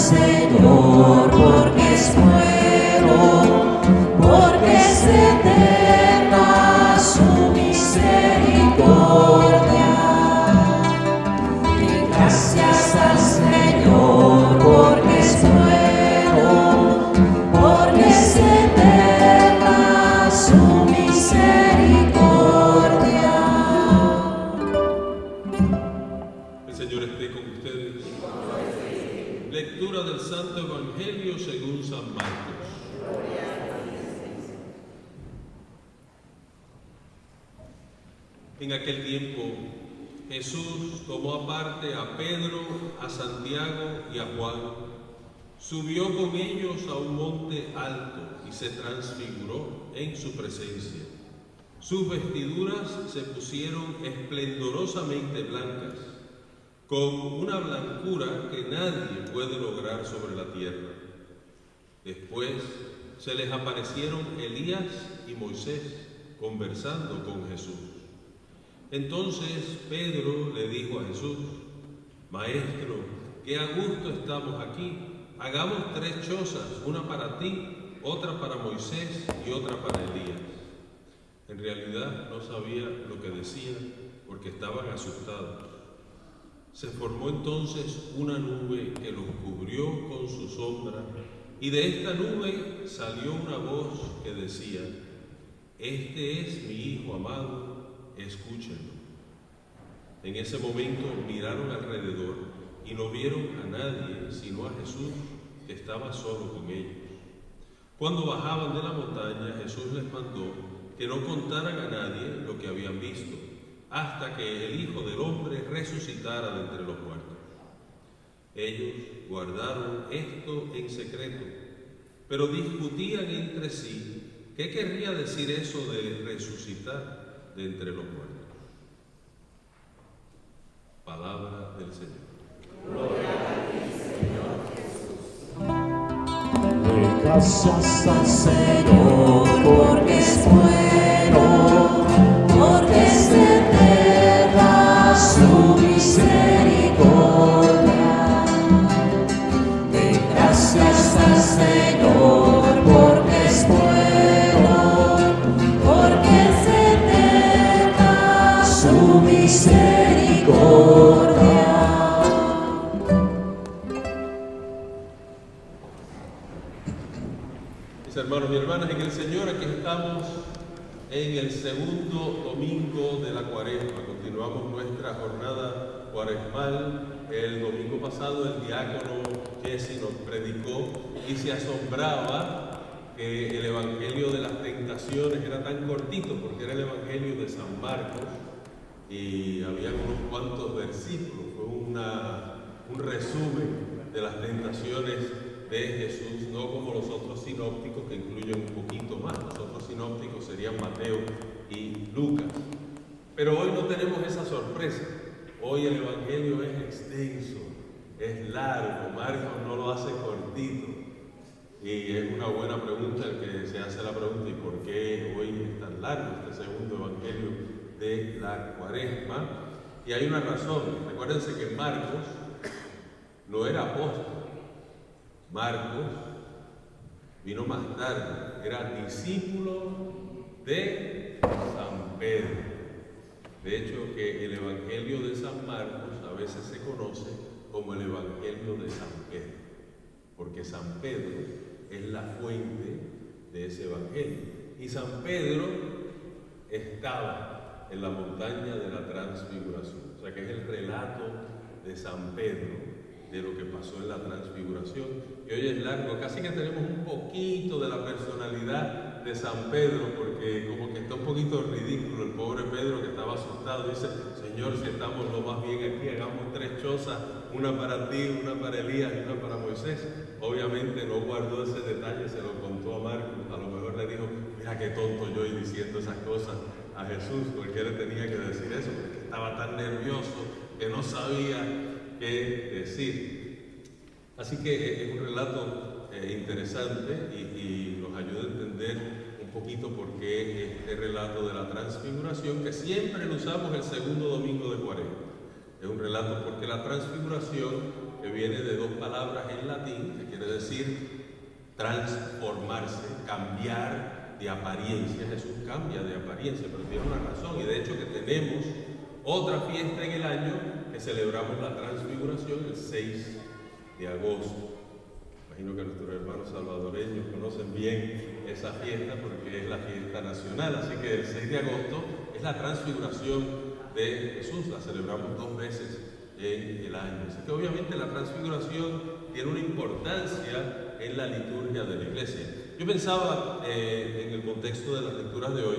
Señor, porque es bueno, porque es eterna su misericordia. Y gracias al Señor, porque es bueno, porque es eterna su misericordia. El Señor esté con ustedes. Lectura del Santo Evangelio según San Marcos. En aquel tiempo, Jesús tomó aparte a Pedro, a Santiago y a Juan, subió con ellos a un monte alto y se transfiguró en su presencia. Sus vestiduras se pusieron esplendorosamente blancas, con una blancura que nadie puede lograr sobre la tierra. Después se les aparecieron Elías y Moisés conversando con Jesús. Entonces Pedro le dijo a Jesús: Maestro, qué a gusto estamos aquí. Hagamos 3 chozas, una para ti, otra para Moisés y otra para Elías. En realidad no sabía lo que decían porque estaban asustados. Se formó entonces una nube que los cubrió con su sombra, y de esta nube salió una voz que decía: Este es mi Hijo amado, escúchenlo. En ese momento miraron alrededor y no vieron a nadie sino a Jesús, que estaba solo con ellos. Cuando bajaban de la montaña, Jesús les mandó que no contaran a nadie lo que habían visto, hasta que el Hijo del Hombre resucitara de entre los muertos. Ellos guardaron esto en secreto, pero discutían entre sí qué querría decir eso de resucitar de entre los muertos. Palabra del Señor. Gloria a ti, Señor Jesús. Gracias al Señor, porque es bueno, porque es eterna su misericordia. De gracias al Señor, porque es bueno, porque es eterna su misericordia. Mis hermanos y hermanas en el Señor, aquí estamos en el segundo domingo de la Cuaresma. Continuamos nuestra jornada cuaresmal. El domingo pasado el diácono Jesse nos predicó y se asombraba que el Evangelio de las Tentaciones era tan cortito, porque era el Evangelio de San Marcos y había unos cuantos versículos. Fue un resumen de las tentaciones de Jesús, no como los otros sinópticos que incluyen un poquito más. Los otros sinópticos serían Mateo y Lucas. Pero hoy no tenemos esa sorpresa. Hoy el Evangelio es extenso, es largo. Marcos no lo hace cortito. Y es una buena pregunta el que se hace la pregunta: ¿y por qué hoy es tan largo este segundo Evangelio de la Cuaresma? Y hay una razón. Recuérdense que Marcos no era apóstol. Marcos vino más tarde, era discípulo de San Pedro. De hecho, que el Evangelio de San Marcos a veces se conoce como el Evangelio de San Pedro, porque San Pedro es la fuente de ese Evangelio. Y San Pedro estaba en la montaña de la Transfiguración, o sea que es el relato de San Pedro de lo que pasó en la Transfiguración. Y hoy es largo, casi que tenemos un poquito de la personalidad de San Pedro, porque como que está un poquito ridículo el pobre Pedro, que estaba asustado. Dice: Señor, si estamos lo más bien aquí, hagamos 3 chozas, una para ti, una para Elías y una para Moisés. Obviamente no guardó ese detalle, se lo contó a Marcos. A lo mejor le dijo: mira qué tonto yo y diciendo esas cosas a Jesús, porque él le tenía que decir eso, porque estaba tan nervioso que no sabía qué decir. Así que es un relato interesante y nos ayuda a entender un poquito por qué este relato de la Transfiguración, que siempre lo usamos el segundo domingo de Cuaresma. Es un relato porque la Transfiguración que viene de dos palabras en latín, que quiere decir transformarse, cambiar de apariencia. Jesús cambia de apariencia, pero tiene una razón, y de hecho que tenemos otra fiesta en el año que celebramos la Transfiguración el 6 de agosto. Imagino que nuestros hermanos salvadoreños conocen bien esa fiesta porque es la fiesta nacional, así que el 6 de agosto es la Transfiguración de Jesús, la celebramos 2 veces en el año. Así que obviamente la Transfiguración tiene una importancia en la liturgia de la iglesia. Yo pensaba en el contexto de las lecturas de hoy,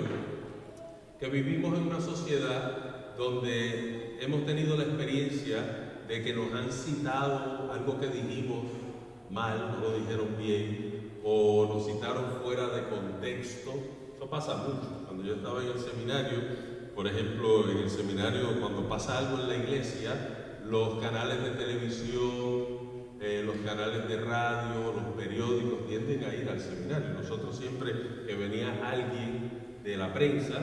que vivimos en una sociedad donde hemos tenido la experiencia de que nos han citado algo que dijimos mal, no lo dijeron bien, o nos citaron fuera de contexto. Eso pasa mucho. Cuando yo estaba en el seminario, por ejemplo, en el seminario, cuando pasa algo en la iglesia, los canales de televisión, los canales de radio, los periódicos tienden a ir al seminario. Nosotros siempre que venía alguien de la prensa,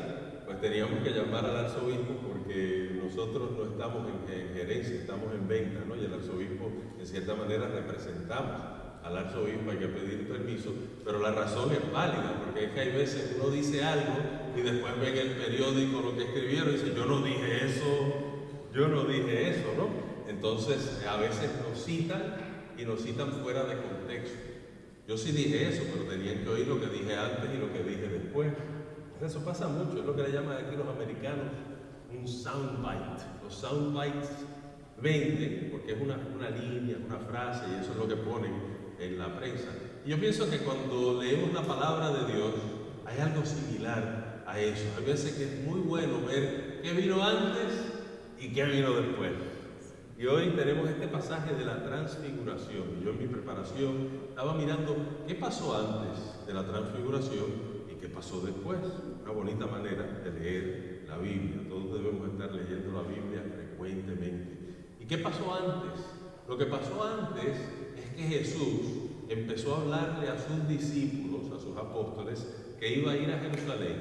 pues teníamos que llamar al arzobispo porque nosotros no estamos en gerencia, estamos en venta, ¿no? Y el arzobispo, en cierta manera, representamos al arzobispo, hay que pedir permiso, pero la razón es válida, porque es que hay veces que uno dice algo y después ven el periódico lo que escribieron y dice, yo no dije eso, ¿no? Entonces, a veces nos citan y nos citan fuera de contexto. Yo sí dije eso, pero tenían que oír lo que dije antes y lo que dije después. Eso pasa mucho, es lo que le llaman aquí los americanos un soundbite. Los soundbites venden porque es una línea, una frase, y eso es lo que ponen en la prensa. Y yo pienso que cuando leemos la palabra de Dios hay algo similar a eso. Hay veces que es muy bueno ver qué vino antes y qué vino después. Y hoy tenemos este pasaje de la Transfiguración. Yo en mi preparación estaba mirando qué pasó antes de la Transfiguración y qué pasó después. Una bonita manera de leer la Biblia. Todos debemos estar leyendo la Biblia frecuentemente. ¿Y qué pasó antes? Lo que pasó antes es que Jesús empezó a hablarle a sus discípulos, a sus apóstoles, que iba a ir a Jerusalén,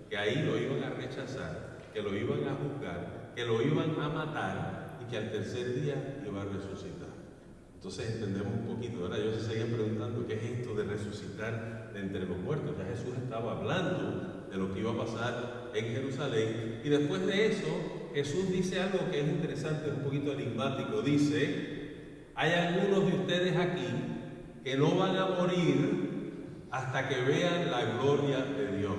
que ahí lo iban a rechazar, que lo iban a juzgar, que lo iban a matar, que al tercer día iba a resucitar. Entonces entendemos un poquito, ¿verdad? Ellos se seguían preguntando qué es esto de resucitar de entre los muertos. Ya Jesús estaba hablando de lo que iba a pasar en Jerusalén, y después de eso Jesús dice algo que es interesante, es un poquito enigmático. Dice, hay algunos de ustedes aquí que no van a morir hasta que vean la gloria de Dios.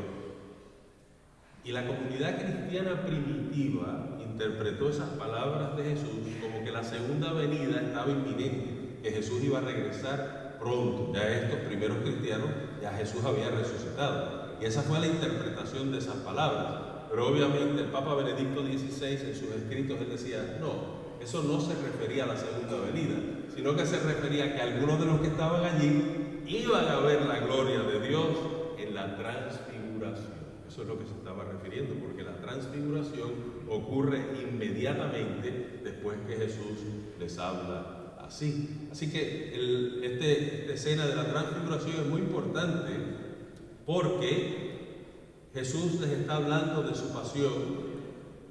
Y la comunidad cristiana primitiva interpretó esas palabras de Jesús como que la segunda venida estaba inminente, que Jesús iba a regresar pronto. Ya estos primeros cristianos, ya Jesús había resucitado. Y esa fue la interpretación de esas palabras. Pero obviamente el Papa Benedicto XVI en sus escritos, él decía, no, eso no se refería a la segunda venida, sino que se refería a que algunos de los que estaban allí iban a ver la gloria de Dios en la transfiguración. Eso es lo que se estaba refiriendo, porque la transfiguración ocurre inmediatamente después que Jesús les habla así. Así que esta escena de la transfiguración es muy importante porque Jesús les está hablando de su pasión,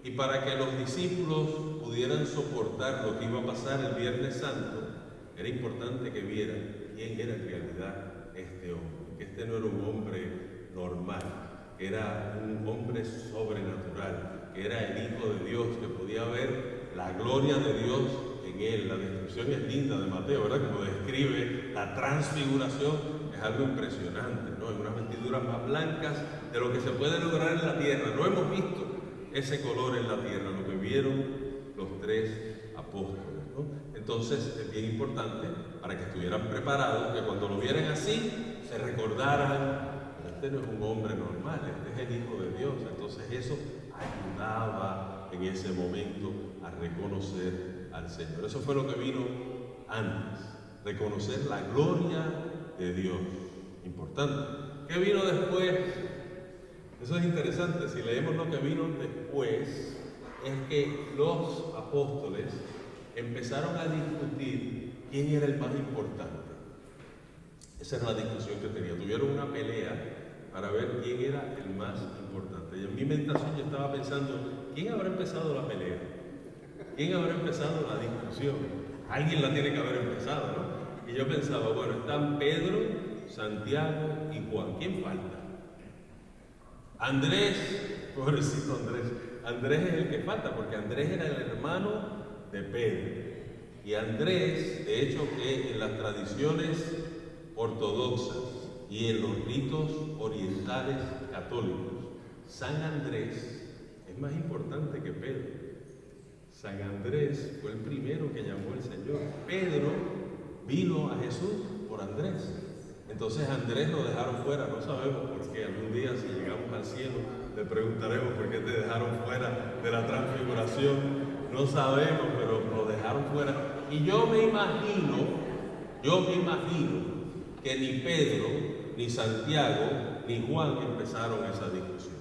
y para que los discípulos pudieran soportar lo que iba a pasar el Viernes Santo, era importante que vieran quién era en realidad este hombre, que este no era un hombre normal, que era un hombre sobrenatural, que era el Hijo de Dios, que podía ver la gloria de Dios en él. La descripción es linda de Mateo, ¿verdad? Como describe la transfiguración, es algo impresionante, ¿no? En unas vestiduras más blancas de lo que se puede lograr en la tierra. No hemos visto ese color en la tierra, lo que vieron los 3 apóstoles, ¿no? Entonces es bien importante para que estuvieran preparados, que cuando lo vieran así, se recordaran, este no es un hombre normal, este es el Hijo de Dios. Entonces eso ayudaba en ese momento a reconocer al Señor. Eso fue lo que vino antes, reconocer la gloria de Dios. Importante. ¿Qué vino después? Eso es interesante. Si leemos lo que vino después, es que los apóstoles empezaron a discutir quién era el más importante. Esa era la discusión que tenían. Tuvieron una pelea para ver quién era el más importante. Y en mi meditación yo estaba pensando, ¿quién habrá empezado la pelea? ¿Quién habrá empezado la discusión? Alguien la tiene que haber empezado, ¿no? Y yo pensaba, bueno, están Pedro, Santiago y Juan. ¿Quién falta? Andrés, pobrecito Andrés. Andrés es el que falta, porque Andrés era el hermano de Pedro. Y Andrés, de hecho, que en las tradiciones ortodoxas y en los ritos orientales católicos, San Andrés es más importante que Pedro. San Andrés fue el primero que llamó al Señor. Pedro vino a Jesús por Andrés. Entonces Andrés lo dejaron fuera, no sabemos por qué. Algún día, si llegamos al cielo, le preguntaremos por qué te dejaron fuera de la transfiguración. No sabemos, pero lo dejaron fuera. Y yo me imagino que ni Pedro, ni Santiago, ni Juan empezaron esa discusión.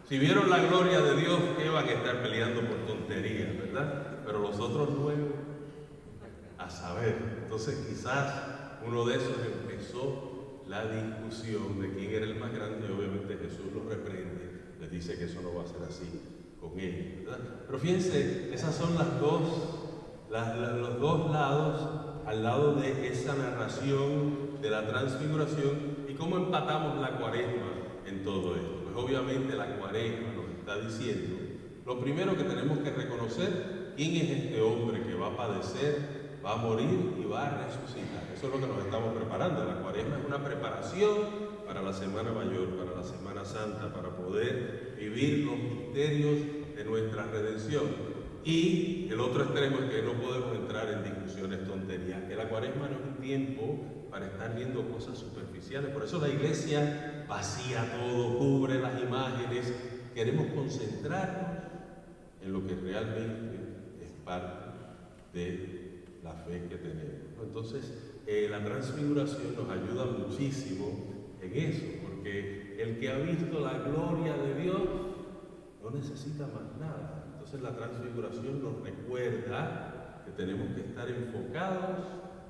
Si vieron la gloria de Dios, que van a estar peleando por tonterías, ¿verdad? Pero los otros 9, a saber. Entonces quizás uno de esos empezó la discusión de quién era el más grande, y obviamente Jesús los reprende, les dice que eso no va a ser así con ellos, ¿verdad? Pero fíjense, esas son los dos lados, al lado de esa narración de la transfiguración y cómo empatamos la cuaresma en todo esto. Pues obviamente la cuaresma nos está diciendo, lo primero que tenemos que reconocer, quién es este hombre que va a padecer, va a morir y va a resucitar. Eso es lo que nos estamos preparando. La cuaresma es una preparación para la Semana Mayor, para la Semana Santa, para poder vivir los misterios de nuestra redención. Y el otro extremo es que no podemos entrar en discusiones tonterías, que la cuaresma no es un tiempo para estar viendo cosas superficiales. Por eso la iglesia vacía todo, cubre las imágenes. Queremos concentrarnos en lo que realmente es parte de la fe que tenemos. Entonces, la transfiguración nos ayuda muchísimo en eso, porque el que ha visto la gloria de Dios no necesita más nada. Entonces la transfiguración nos recuerda que tenemos que estar enfocados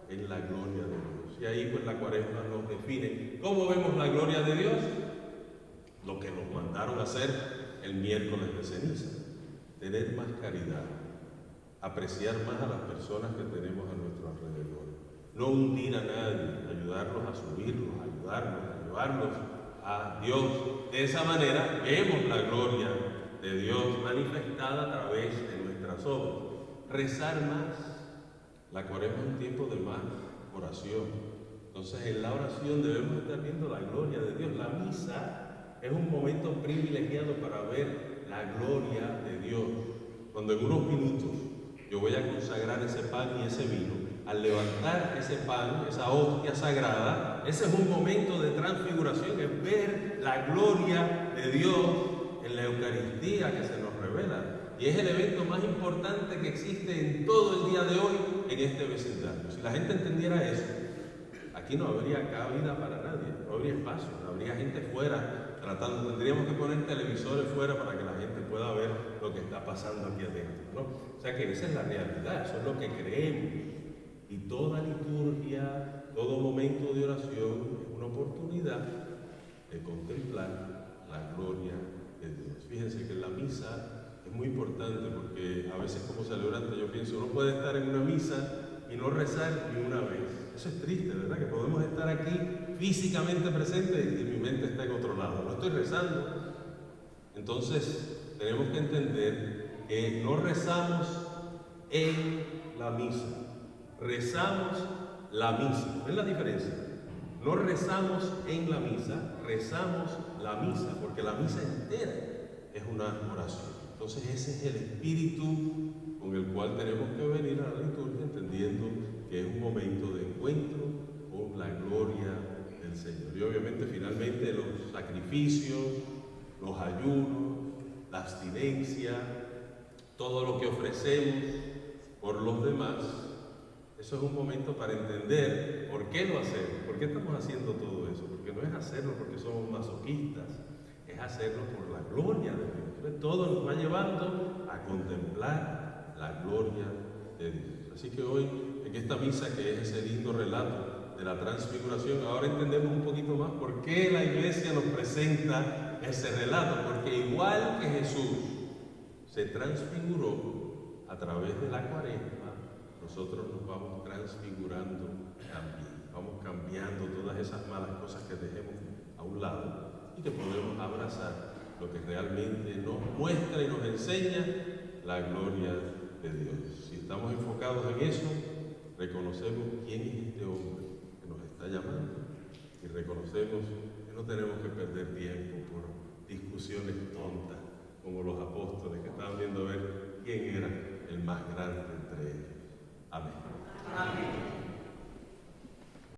en la gloria de Dios. Y ahí pues la cuaresma nos define. ¿Cómo vemos la gloria de Dios? Lo que nos mandaron a hacer el miércoles de ceniza. Tener más caridad, apreciar más a las personas que tenemos a nuestro alrededor. No hundir a nadie, ayudarlos a subirlos, ayudarlos a Dios. De esa manera vemos la gloria de Dios manifestada a través de nuestras obras. Rezar más. La cuaresma es un tiempo de más oración. Entonces en la oración debemos estar viendo la gloria de Dios. La misa es un momento privilegiado para ver la gloria de Dios. Cuando en unos minutos yo voy a consagrar ese pan y ese vino, al levantar ese pan, esa hostia sagrada, ese es un momento de transfiguración, es ver la gloria de Dios en la Eucaristía que se nos revela. Y es el evento más importante que existe en todo el día de hoy en este vecindario. Si la gente entendiera eso, aquí no habría cabida para nadie, no habría espacio, no habría gente fuera tratando. Tendríamos que poner televisores fuera para que la gente pueda ver lo que está pasando aquí adentro, ¿no? O sea que esa es la realidad, eso es lo que creemos. Y toda liturgia, todo momento de oración es una oportunidad de contemplar la gloria de Dios. Fíjense que en la misa es muy importante porque a veces como celebrante yo pienso, uno puede estar en una misa y no rezar ni una vez. Eso es triste, ¿verdad? Que podemos estar aquí físicamente presentes y mi mente está en otro lado. No estoy rezando. Entonces tenemos que entender que no rezamos en la misa. Rezamos la misa. ¿Ven la diferencia? No rezamos en la misa, rezamos la misa, porque la misa entera es una oración. Entonces ese es el espíritu con el cual tenemos que venir a la liturgia, entendiendo que es un momento de encuentro con la gloria del Señor. Y obviamente finalmente los sacrificios, los ayunos, la abstinencia, todo lo que ofrecemos por los demás, eso es un momento para entender por qué lo hacemos, por qué estamos haciendo todo eso, porque no es hacerlo porque somos masoquistas, es hacerlo por la gloria de Dios. Entonces, todo nos va llevando a contemplar la gloria de Dios. Así que hoy, en esta misa que es ese lindo relato de la transfiguración, ahora entendemos un poquito más por qué la iglesia nos presenta ese relato, porque igual que Jesús se transfiguró a través de la cuaresma, nosotros nos vamos transfigurando también. Vamos cambiando todas esas malas cosas que dejemos a un lado y que podemos abrazar lo que realmente nos muestra y nos enseña la gloria de Dios. Si estamos enfocados en eso, reconocemos quién es este hombre que nos está llamando y reconocemos que no tenemos que perder tiempo por discusiones tontas como los apóstoles que estaban viendo a ver quién era el más grande entre ellos. Amén. Amén.